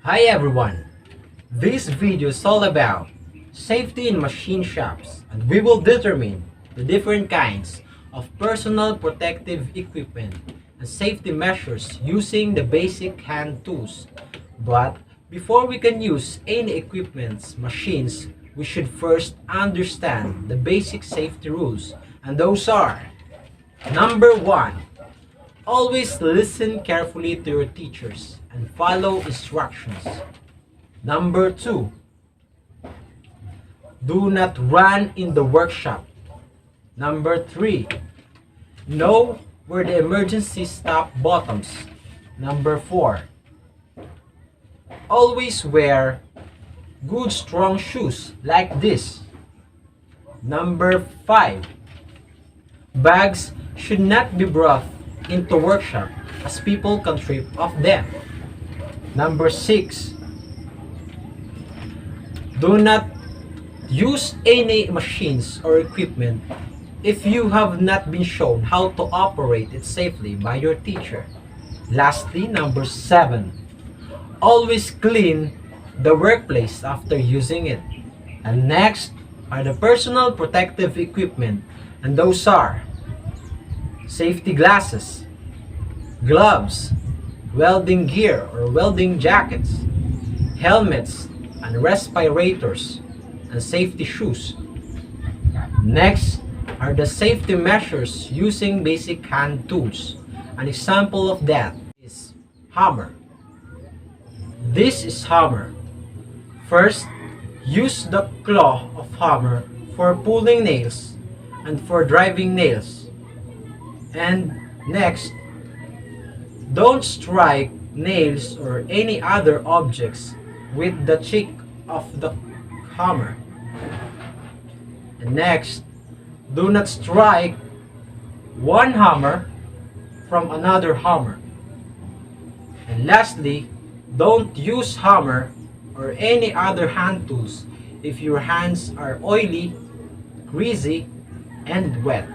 Hi everyone! This video is all about safety in machine shops, and we will determine the different kinds of personal protective equipment and safety measures using the basic hand tools. But before we can use any equipments, machines, we should first understand the basic safety rules, and those are: number 1. Always listen carefully to your teachers and follow instructions. Number 2. Do not run in the workshop. Number 3. Know where the emergency stop buttons. Number 4. Always wear good strong shoes like this. Number 5. Bags should not be brought into workshop as people can trip off them. Number 6. Do not use any machines or equipment if you have not been shown how to operate it safely by your teacher. Lastly, number 7. Always clean the workplace after using it. And next are the personal protective equipment, and those are safety glasses, gloves, welding gear or welding jackets, helmets and respirators, and safety shoes. Next are the safety measures using basic hand tools. An example of that is hammer. This is hammer. First, use the claw of hammer for pulling nails and for driving nails. And next, don't strike nails or any other objects with the cheek of the hammer. And next, do not strike one hammer from another hammer. And lastly, don't use hammer or any other hand tools if your hands are oily, greasy, and wet.